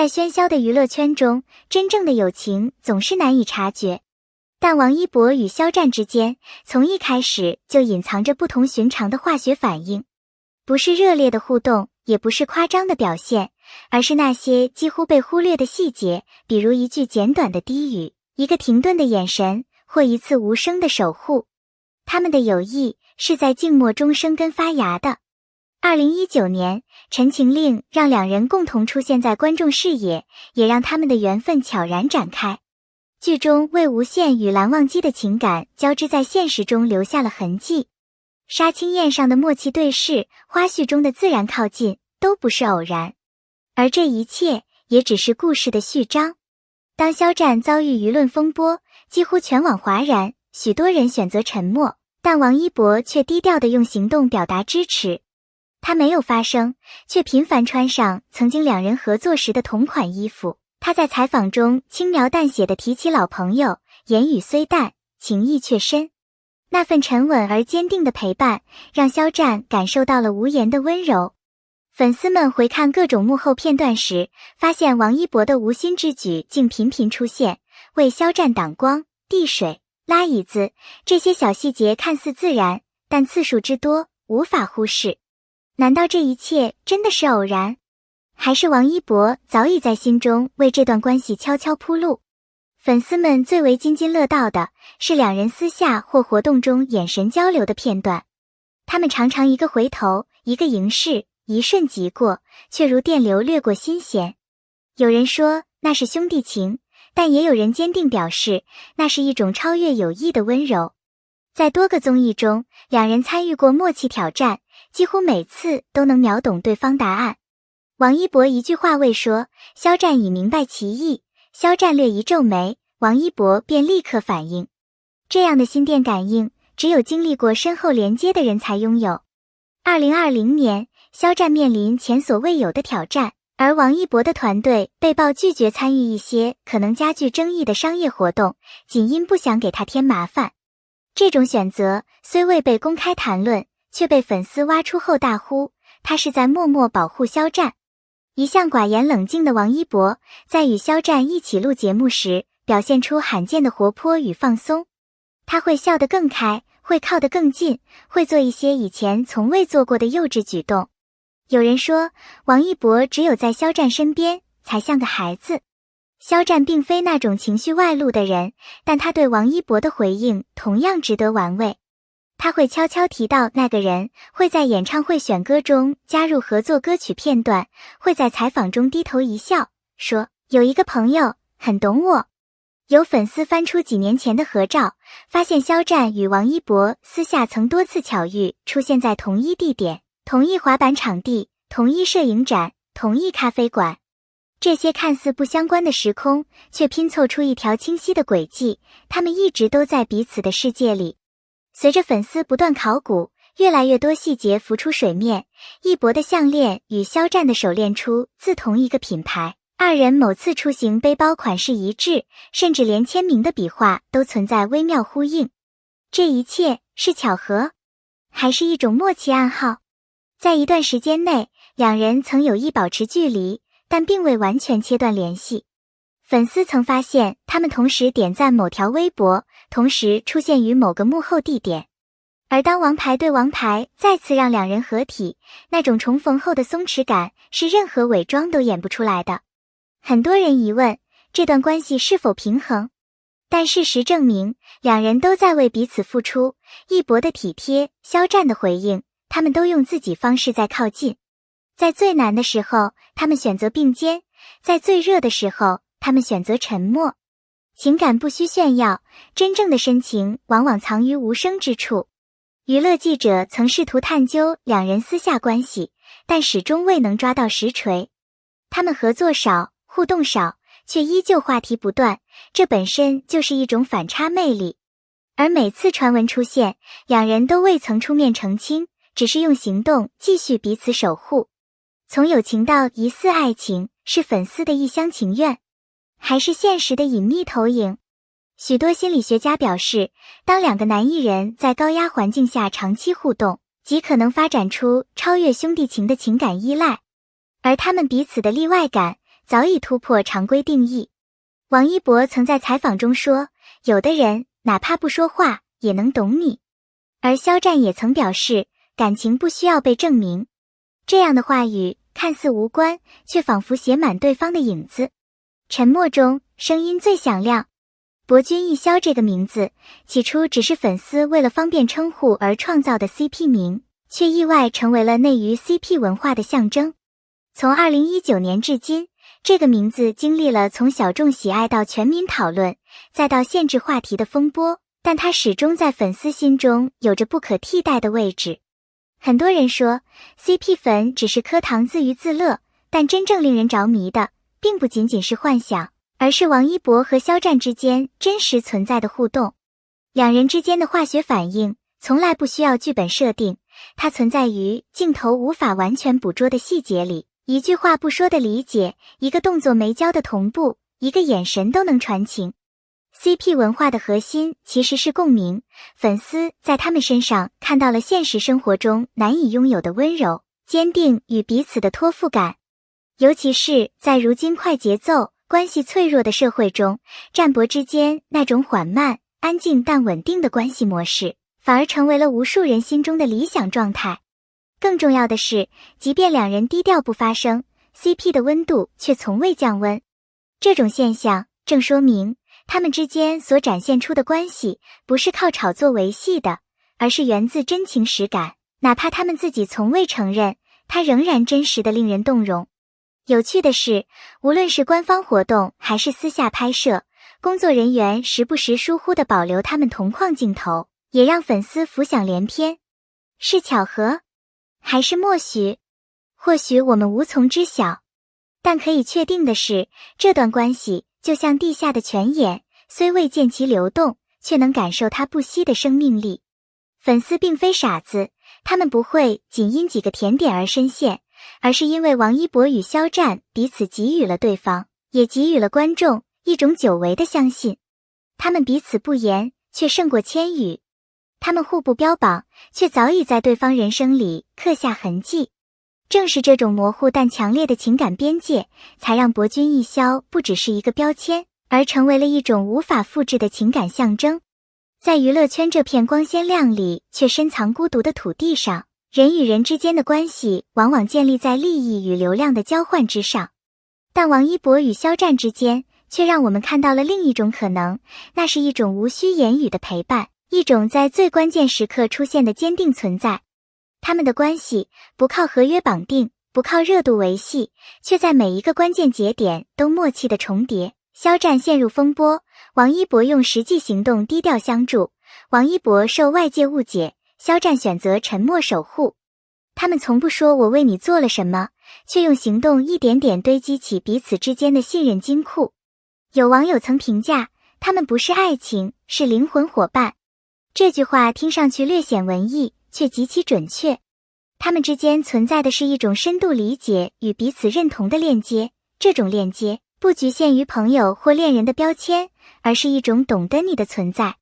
在喧嚣的娱乐圈中，真正的友情总是难以察觉。但王一博与肖战之间，从一开始就隐藏着不同寻常的化学反应，不是热烈的互动，也不是夸张的表现，而是那些几乎被忽略的细节，比如一句简短的低语，一个停顿的眼神，或一次无声的守护。他们的友谊是在静默中生根发芽的。2019年，《陈情令》让两人共同出现在观众视野，也让他们的缘分悄然展开。剧中魏无羡与蓝忘机的情感交织在现实中留下了痕迹，杀青宴上的默契对视，花絮中的自然靠近，都不是偶然。而这一切也只是故事的序章。当肖战遭遇舆论风波，几乎全网哗然，许多人选择沉默，但王一博却低调地用行动表达支持。他没有发声，却频繁穿上曾经两人合作时的同款衣服。他在采访中轻描淡写地提起老朋友，言语虽淡，情意却深。那份沉稳而坚定的陪伴，让肖战感受到了无言的温柔。粉丝们回看各种幕后片段时，发现王一博的无心之举竟频频出现，为肖战挡光、递水、拉椅子，这些小细节看似自然，但次数之多，无法忽视。难道这一切真的是偶然？还是王一博早已在心中为这段关系悄悄铺路？粉丝们最为津津乐道的是两人私下或活动中眼神交流的片段。他们常常一个回头，一个凝视，一瞬即过，却如电流掠过心弦。有人说那是兄弟情，但也有人坚定表示那是一种超越友谊的温柔。在多个综艺中，两人参与过默契挑战，几乎每次都能秒懂对方答案。王一博一句话未说，肖战已明白其意，肖战略一皱眉，王一博便立刻反应。这样的心电感应，只有经历过深厚连接的人才拥有。2020年，肖战面临前所未有的挑战，而王一博的团队被曝拒绝参与一些可能加剧争议的商业活动，仅因不想给他添麻烦。这种选择虽未被公开谈论，却被粉丝挖出后大呼，他是在默默保护肖战。一向寡言冷静的王一博，在与肖战一起录节目时，表现出罕见的活泼与放松。他会笑得更开，会靠得更近，会做一些以前从未做过的幼稚举动。有人说，王一博只有在肖战身边，才像个孩子。肖战并非那种情绪外露的人，但他对王一博的回应同样值得玩味。他会悄悄提到那个人，会在演唱会选歌中加入合作歌曲片段，会在采访中低头一笑，说有一个朋友很懂我。有粉丝翻出几年前的合照，发现肖战与王一博私下曾多次巧遇，出现在同一地点、同一滑板场地、同一摄影展、同一咖啡馆。这些看似不相关的时空，却拼凑出一条清晰的轨迹，他们一直都在彼此的世界里。随着粉丝不断考古，越来越多细节浮出水面。一博的项链与肖战的手链出自同一个品牌，二人某次出行背包款式一致，甚至连签名的笔画都存在微妙呼应。这一切是巧合，还是一种默契暗号？在一段时间内，两人曾有意保持距离，但并未完全切断联系。粉丝曾发现他们同时点赞某条微博，同时出现于某个幕后地点。而当王牌对王牌再次让两人合体，那种重逢后的松弛感是任何伪装都演不出来的。很多人疑问这段关系是否平衡，但事实证明两人都在为彼此付出。一博的体贴，肖战的回应，他们都用自己方式在靠近。在最难的时候，他们选择并肩；在最热的时候，他们选择沉默。情感不需炫耀，真正的深情往往藏于无声之处。娱乐记者曾试图探究两人私下关系，但始终未能抓到实锤。他们合作少，互动少，却依旧话题不断，这本身就是一种反差魅力。而每次传闻出现，两人都未曾出面澄清，只是用行动继续彼此守护。从友情到疑似爱情，是粉丝的一厢情愿，还是现实的隐秘投影？许多心理学家表示，当两个男艺人在高压环境下长期互动，极可能发展出超越兄弟情的情感依赖。而他们彼此的例外感，早已突破常规定义。王一博曾在采访中说，有的人哪怕不说话也能懂你。而肖战也曾表示，感情不需要被证明。这样的话语看似无关，却仿佛写满对方的影子。沉默中，声音最响亮。博君一肖这个名字，起初只是粉丝为了方便称呼而创造的 CP 名，却意外成为了内娱 CP 文化的象征。从2019年至今，这个名字经历了从小众喜爱到全民讨论，再到限制话题的风波，但它始终在粉丝心中有着不可替代的位置。很多人说 CP 粉只是磕糖自娱自乐，但真正令人着迷的并不仅仅是幻想，而是王一博和肖战之间真实存在的互动。两人之间的化学反应从来不需要剧本设定，它存在于镜头无法完全捕捉的细节里，一句话不说的理解，一个动作没教的同步，一个眼神都能传情。CP 文化的核心其实是共鸣，粉丝在他们身上看到了现实生活中难以拥有的温柔、坚定与彼此的托付感。尤其是在如今快节奏、关系脆弱的社会中，战博之间那种缓慢、安静但稳定的关系模式，反而成为了无数人心中的理想状态。更重要的是，即便两人低调不发声， CP 的温度却从未降温。这种现象正说明他们之间所展现出的关系不是靠炒作维系的，而是源自真情实感，哪怕他们自己从未承认，它仍然真实的令人动容。有趣的是，无论是官方活动还是私下拍摄，工作人员时不时疏忽地保留他们同框镜头，也让粉丝浮想联翩。是巧合？还是默许？或许我们无从知晓。但可以确定的是，这段关系就像地下的泉眼，虽未见其流动，却能感受它不息的生命力。粉丝并非傻子，他们不会仅因几个甜点而深陷，而是因为王一博与肖战彼此给予了对方，也给予了观众一种久违的相信。他们彼此不言，却胜过千语；他们互不标榜，却早已在对方人生里刻下痕迹。正是这种模糊但强烈的情感边界，才让博君一肖不只是一个标签，而成为了一种无法复制的情感象征。在娱乐圈这片光鲜亮丽却深藏孤独的土地上，人与人之间的关系往往建立在利益与流量的交换之上。但王一博与肖战之间却让我们看到了另一种可能，那是一种无需言语的陪伴，一种在最关键时刻出现的坚定存在。他们的关系不靠合约绑定，不靠热度维系，却在每一个关键节点都默契的重叠。肖战陷入风波，王一博用实际行动低调相助；王一博受外界误解，肖战选择沉默守护。他们从不说我为你做了什么，却用行动一点点堆积起彼此之间的信任金库。有网友曾评价，他们不是爱情，是灵魂伙伴。这句话听上去略显文艺，却极其准确。他们之间存在的是一种深度理解与彼此认同的链接，这种链接不局限于朋友或恋人的标签，而是一种懂得你的存在。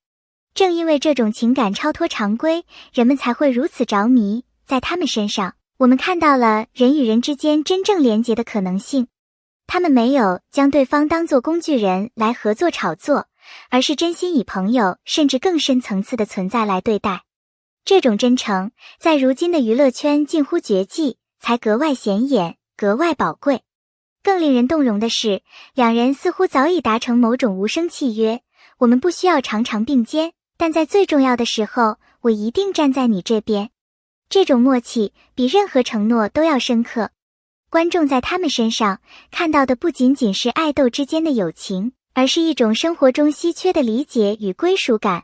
正因为这种情感超脱常规，人们才会如此着迷。在他们身上，我们看到了人与人之间真正连结的可能性。他们没有将对方当作工具人来合作炒作，而是真心以朋友甚至更深层次的存在来对待。这种真诚在如今的娱乐圈近乎绝迹，才格外显眼，格外宝贵。更令人动容的是，两人似乎早已达成某种无声契约，我们不需要常常并肩，但在最重要的时候，我一定站在你这边。这种默契比任何承诺都要深刻。观众在他们身上看到的不仅仅是爱豆之间的友情，而是一种生活中稀缺的理解与归属感。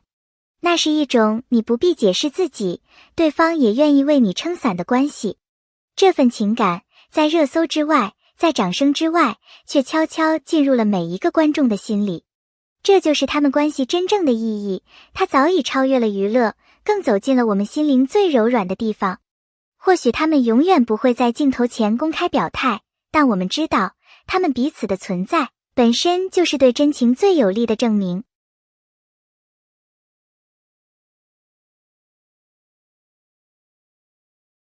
那是一种你不必解释自己，对方也愿意为你撑伞的关系。这份情感在热搜之外，在掌声之外，却悄悄进入了每一个观众的心里。这就是他们关系真正的意义，它早已超越了娱乐，更走进了我们心灵最柔软的地方。或许他们永远不会在镜头前公开表态，但我们知道，他们彼此的存在本身就是对真情最有力的证明。